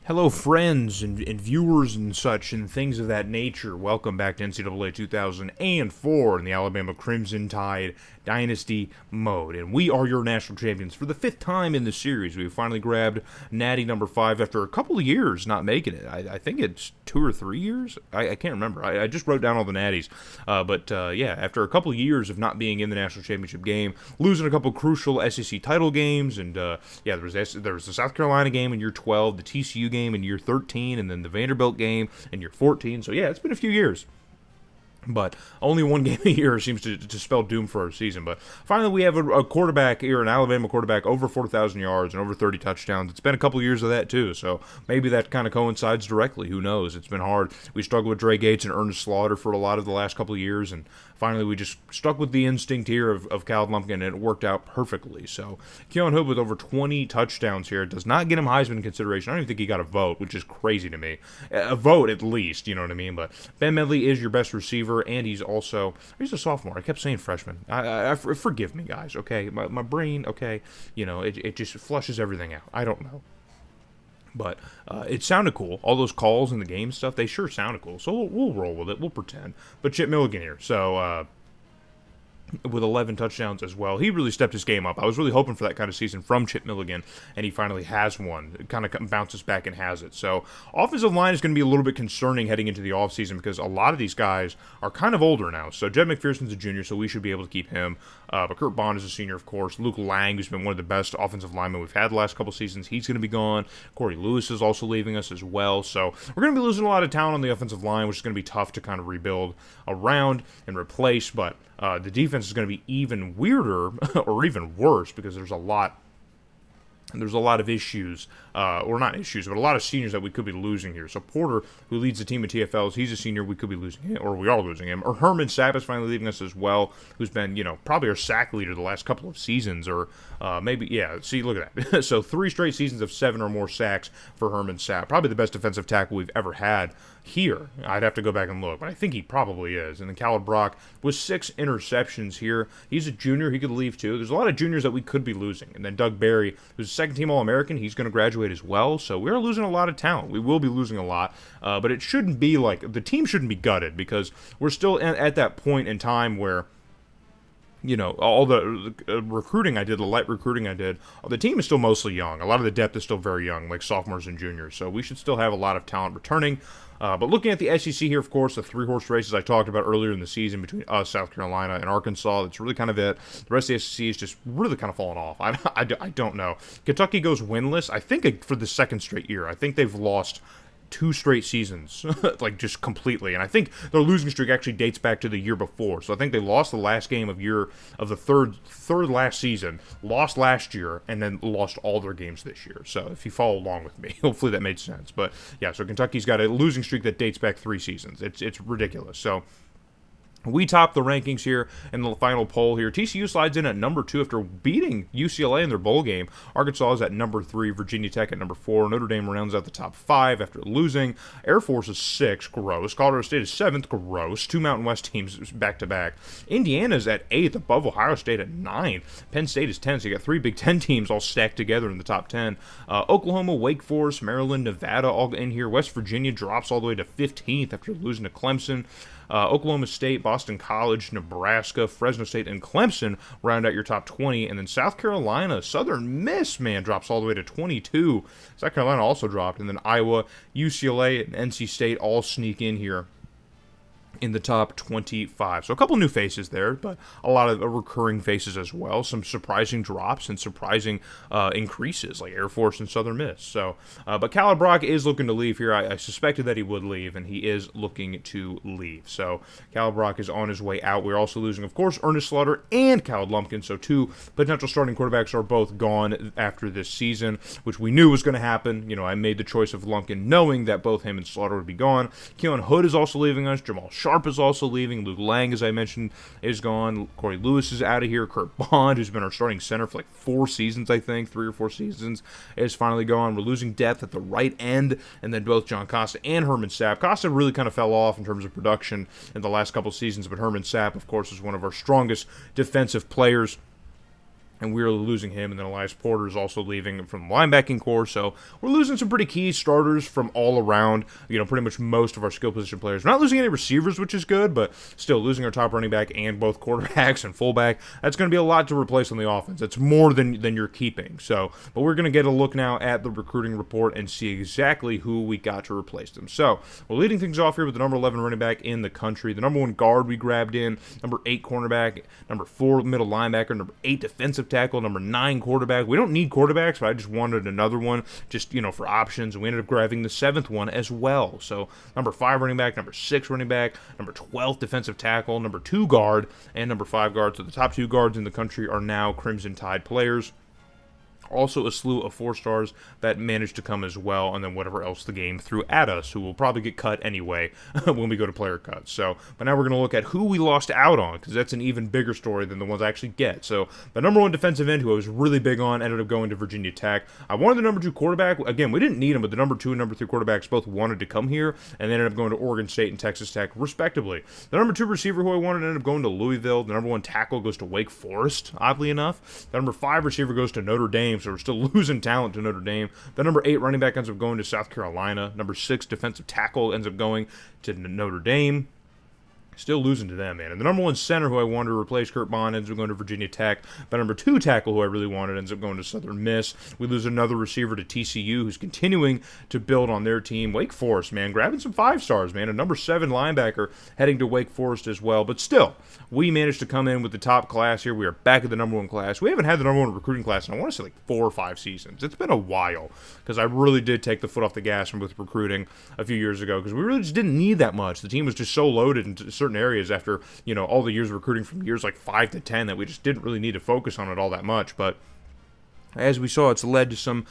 Hello, friends and viewers and such and things of that nature. Welcome back to NCAA 2004 in the Alabama Crimson Tide Dynasty mode. And we are your national champions for the fifth time in the series. We finally grabbed natty number 5 after a couple of years not making it. I think it's 2 or 3 years. I can't remember. I just wrote down all the natties. Yeah, after a couple of years of not being in the national championship game, losing a couple crucial SEC title games, and there was the South Carolina game in year 12, the TCU game in year 13, and then the Vanderbilt game in year 14. So yeah, it's been a few years. But only one game a year seems to spell doom for our season. But finally, we have a quarterback here, an Alabama quarterback, over 4,000 yards and over 30 touchdowns. It's been a couple years of that, too. So maybe that kind of coincides directly. Who knows? It's been hard. We struggled with Dre Gates and Ernest Slaughter for a lot of the last couple of years. And finally, we just stuck with the instinct here of Cal Lumpkin, and it worked out perfectly. So Keon Hood with over 20 touchdowns here. It does not get him Heisman consideration. I don't even think he got a vote, which is crazy to me. A vote, at least. You know what I mean? But Ben Medley is your best receiver, and he's a sophomore. I kept saying freshman. Forgive me, guys, okay? My brain, okay, it just flushes everything out. I don't know. But it sounded cool. All those calls and the game stuff, they sure sounded cool. So we'll roll with it. We'll pretend. But Chip Milligan here. So with 11 touchdowns as well. He really stepped his game up. I was really hoping for that kind of season from Chip Milligan, and he finally has one. It kind of bounces back and has it. So offensive line is going to be a little bit concerning heading into the offseason because a lot of these guys are kind of older now. So Jed McPherson's a junior, so we should be able to keep him. But Kurt Bond is a senior, of course. Luke Lang, who's been one of the best offensive linemen we've had the last couple seasons, he's going to be gone. Corey Lewis is also leaving us as well. So we're going to be losing a lot of talent on the offensive line, which is going to be tough to kind of rebuild around and replace. But the defense is going to be even weirder or even worse because there's a lot of issues, or not issues, but a lot of seniors that we could be losing here. So Porter, who leads the team at TFLs, he's a senior. We could be losing him, or we are losing him. Or Herman Sapp is finally leaving us as well, who's been, probably our sack leader the last couple of seasons, or see, look at that. So 3 straight seasons of 7 or more sacks for Herman Sapp. Probably the best defensive tackle we've ever had here. I'd have to go back and look, but I think he probably is. And then Khaled Brock with 6 interceptions here. He's a junior. He could leave too. There's a lot of juniors that we could be losing. And then Doug Berry, who's a second-team All-American, he's going to graduate as well. So we're losing a lot of talent. We will be losing a lot, but it shouldn't be like the team shouldn't be gutted because we're still at that point in time where all the recruiting I did, the light recruiting I did, the team is still mostly young. A lot of the depth is still very young, like sophomores and juniors. So we should still have a lot of talent returning. But looking at the SEC here, of course, the 3-horse races I talked about earlier in the season between us, South Carolina, and Arkansas, that's really kind of it. The rest of the SEC is just really kind of falling off. I don't know. Kentucky goes winless, I think, for the second straight year. I think they've lost 2 straight seasons, like just completely. And I think their losing streak actually dates back to the year before. So I think they lost the last game of the third last season, lost last year, and then lost all their games this year. So if you follow along with me, hopefully that made sense. But yeah, so Kentucky's got a losing streak that dates back 3 seasons. It's ridiculous. So we top the rankings here in the final poll here. TCU slides in at number 2 after beating UCLA in their bowl game. Arkansas is at number 3. Virginia Tech at number 4. Notre Dame rounds out the top 5 after losing. Air Force is 6. Gross. Colorado State is 7th. Gross. 2 Mountain West teams back-to-back. Indiana's at 8th above Ohio State at 9. Penn State is 10. So you got 3 Big Ten teams all stacked together in the top 10. Oklahoma, Wake Forest, Maryland, Nevada all in here. West Virginia drops all the way to 15th after losing to Clemson. Oklahoma State, Boston College, Nebraska, Fresno State, and Clemson round out your top 20. And then South Carolina, Southern Miss, man, drops all the way to 22. South Carolina also dropped. And then Iowa, UCLA, and NC State all sneak in here in the top 25. So a couple new faces there, but a lot of recurring faces as well. Some surprising drops and surprising increases, like Air Force and Southern Miss. So, but Khaled Brock is looking to leave here. I suspected that he would leave, and he is looking to leave. So Khaled Brock is on his way out. We're also losing, of course, Ernest Slaughter and Khaled Lumpkin. So 2 potential starting quarterbacks are both gone after this season, which we knew was going to happen. I made the choice of Lumpkin knowing that both him and Slaughter would be gone. Keon Hood is also leaving us. Jamal Sharp is also leaving. Luke Lang, as I mentioned, is gone. Corey Lewis is out of here. Kurt Bond, who's been our starting center for like 4 seasons, I think, 3 or 4 seasons, is finally gone. We're losing depth at the right end, and then both John Costa and Herman Sapp. Costa really kind of fell off in terms of production in the last couple seasons, but Herman Sapp, of course, is one of our strongest defensive players and we're losing him, and then Elias Porter is also leaving from the linebacking core, so we're losing some pretty key starters from all around, pretty much most of our skill position players. We're not losing any receivers, which is good, but still losing our top running back and both quarterbacks and fullback, that's going to be a lot to replace on the offense. That's more than you're keeping, but we're going to get a look now at the recruiting report and see exactly who we got to replace them. So, we're leading things off here with the number 11 running back in the country, the number 1 guard we grabbed in, number 8 cornerback, number 4 middle linebacker, number 8 defensive tackle, number 9 quarterback. We don't need quarterbacks, but I just wanted another one just, for options. And we ended up grabbing the 7th one as well. So number 5 running back, number 6 running back, number 12 defensive tackle, number 2 guard, and number 5 guard. So the top 2 guards in the country are now Crimson Tide players. Also a slew of 4-stars that managed to come as well, and then whatever else the game threw at us, who will probably get cut anyway when we go to player cuts. But now we're going to look at who we lost out on, because that's an even bigger story than the ones I actually get. So the number 1 defensive end, who I was really big on, ended up going to Virginia Tech. I wanted the number 2 quarterback. Again, we didn't need him, but the number 2 and number 3 quarterbacks both wanted to come here, and they ended up going to Oregon State and Texas Tech, respectively. The number 2 receiver who I wanted ended up going to Louisville. The number 1 tackle goes to Wake Forest, oddly enough. The number 5 receiver goes to Notre Dame, so we're still losing talent to Notre Dame. The number 8 running back ends up going to South Carolina. Number 6 defensive tackle ends up going to Notre Dame. Still losing to them, man. And the number 1 center who I wanted to replace Kurt Bond ends up going to Virginia Tech. The number 2 tackle who I really wanted ends up going to Southern Miss. We lose another receiver to TCU, who's continuing to build on their team. Wake Forest, man, grabbing some 5-stars, man. A number 7 linebacker heading to Wake Forest as well. But still, we managed to come in with the top class here. We are back at the number 1 class. We haven't had the number 1 recruiting class in, I want to say, like 4 or 5 seasons. It's been a while, because I really did take the foot off the gas with recruiting a few years ago, because we really just didn't need that much. The team was just so loaded in certain areas after all the years of recruiting from years like 5 to 10 that we just didn't really need to focus on it all that much. But as we saw, it's led to some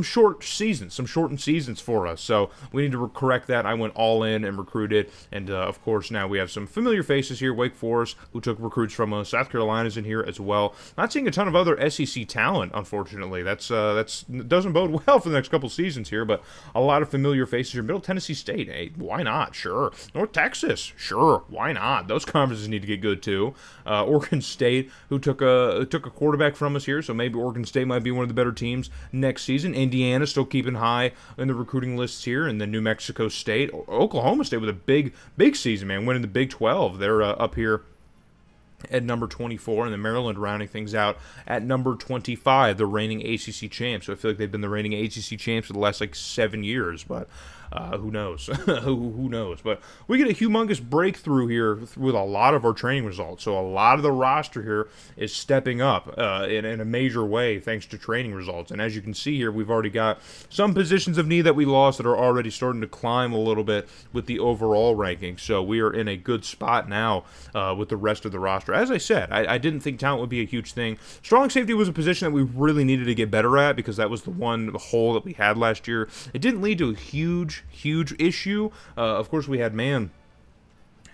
short seasons, some shortened seasons for us. So we need to correct that. I went all in and recruited, and of course now we have some familiar faces here. Wake Forest, who took recruits from us. South Carolina's in here as well. Not seeing a ton of other SEC talent, unfortunately. That's doesn't bode well for the next couple seasons here. But a lot of familiar faces here. Middle Tennessee State, hey, why not? Sure. North Texas, sure, why not? Those conferences need to get good too. Oregon State, who took a quarterback from us here, so maybe Oregon State might be one of the better teams next season. Indiana still keeping high in the recruiting lists here, and then New Mexico State. Oklahoma State with a big season, man, winning the Big 12. They're up here at number 24, and then Maryland rounding things out at number 25, the reigning ACC champs. So I feel like they've been the reigning ACC champs for the last 7 years, but who knows? Who knows? But we get a humongous breakthrough here with a lot of our training results. So a lot of the roster here is stepping up in a major way thanks to training results. And as you can see here, we've already got some positions of need that we lost that are already starting to climb a little bit with the overall ranking. So we are in a good spot now with the rest of the roster. As I said, I didn't think talent would be a huge thing. Strong safety was a position that we really needed to get better at, because that was the one hole that we had last year. It didn't lead to a huge issue. Of course, we had Man,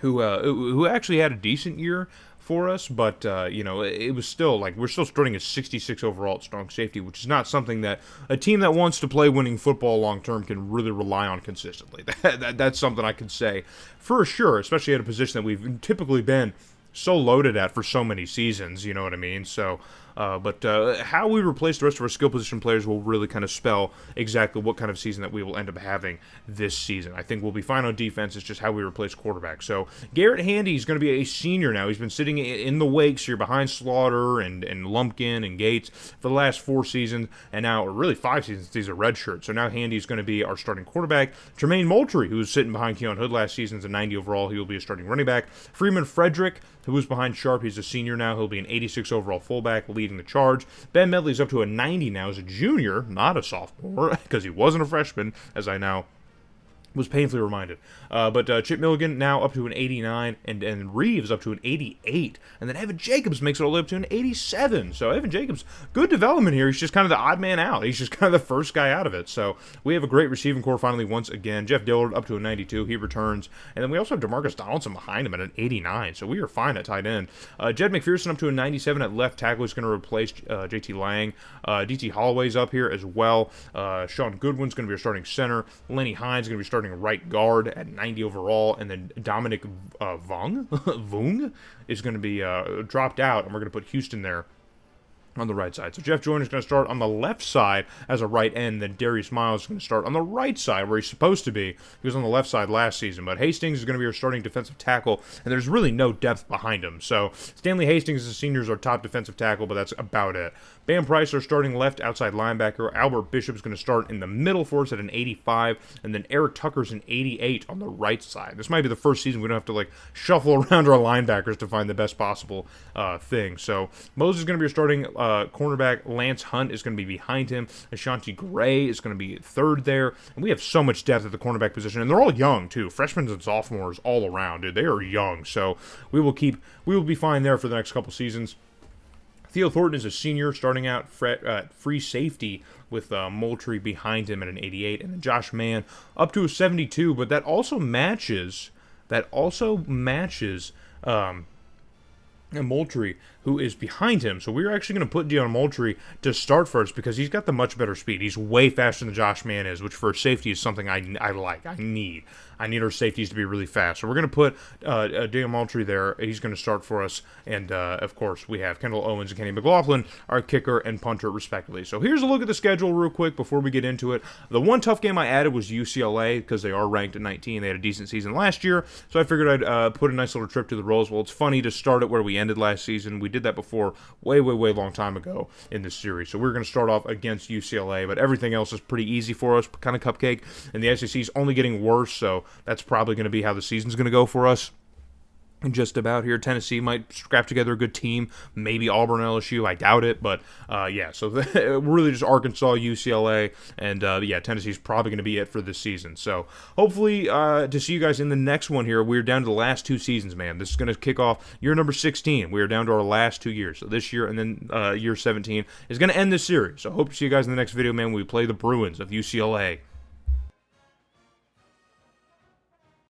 who actually had a decent year for us, but it was still we're still starting at 66 overall at strong safety, which is not something that a team that wants to play winning football long term can really rely on consistently. That's something I can say for sure, especially at a position that we've typically been so loaded at for so many seasons, you know what I mean? So, but how we replace the rest of our skill position players will really kind of spell exactly what kind of season that we will end up having this season. I think we'll be fine on defense. It's just how we replace quarterback. So Garrett Handy is going to be a senior now. He's been sitting in the wakes here behind Slaughter and Lumpkin and Gates for the last 4 seasons, and now, or really 5 seasons, he's a redshirt. So now Handy's going to be our starting quarterback. Tremaine Moultrie, who was sitting behind Keon Hood last season, is a 90 overall. He will be a starting running back. Freeman Frederick, who was behind Sharp, he's a senior now. He'll be an 86 overall fullback, leading the charge. Ben Medley's up to a 90 now as a junior, not a sophomore, because he wasn't a freshman, as I now was painfully reminded. But Chip Milligan now up to an 89, and Reeves up to an 88. And then Evan Jacobs makes it all the way up to an 87. So Evan Jacobs, good development here. He's just kind of the odd man out. He's just kind of the first guy out of it. So we have a great receiving core finally once again. Jeff Dillard up to a 92. He returns. And then we also have DeMarcus Donaldson behind him at an 89. So we are fine at tight end. Jed McPherson up to a 97 at left tackle. He's going to replace JT Lang. DT Holloway's up here as well. Sean Goodwin's going to be our starting center. Lenny Hines is going to be starting right guard at 90 overall, and then Dominic Vung is going to be dropped out, and we're going to put Houston there on the right side. So Jeff Joyner's going to start on the left side as a right end, then Darius Miles is going to start on the right side where he's supposed to be. He was on the left side last season, but Hastings is going to be our starting defensive tackle, and there's really no depth behind him. So Stanley Hastings as a senior is our top defensive tackle, but that's about it. Bam Price, our starting left outside linebacker. Albert Bishop's going to start in the middle for us at an 85, and then Eric Tucker's an 88 on the right side. This might be the first season we don't have to shuffle around our linebackers to find the best possible thing. So Moses is going to be our starting cornerback. Lance Hunt is going to be behind him. Ashanti Gray is going to be third there, and we have so much depth at the cornerback position, and they're all young too. Freshmen and sophomores all around, dude. They are young, so we will be fine there for the next couple seasons. Theo Thornton is a senior, starting out free safety with Moultrie behind him at an 88, and then Josh Mann up to a 72. But that also matches Moultrie, who is behind him. So we're actually going to put Deion Moultrie to start first because he's got the much better speed. He's way faster than Josh Mann is, which for safety is something I like. I need our safeties to be really fast. So we're going to put Deion Moultrie there. He's going to start for us. And, of course, we have Kendall Owens and Kenny McLaughlin, our kicker and punter, respectively. So here's a look at the schedule real quick before we get into it. The one tough game I added was UCLA because they are ranked at 19. They had a decent season last year. So I figured I'd put a nice little trip to the Rose Bowl. It's funny to start it where we ended last season. We did that before way long time ago in this series. So we're going to start off against UCLA, but everything else is pretty easy for us, kind of cupcake. And the SEC is only getting worse, so that's probably going to be how the season's going to go for us. Just about here. Tennessee might scrap together a good team. Maybe Auburn, LSU. I doubt it. But, yeah. So, really just Arkansas, UCLA. And, yeah, Tennessee's probably going to be it for this season. So, hopefully, to see you guys in the next one here. We're down to the last 2 seasons, man. This is going to kick off year number 16. We are down to our last 2 years. So, this year and then year 17 is going to end this series. So, hope to see you guys in the next video, man, when we play the Bruins of UCLA.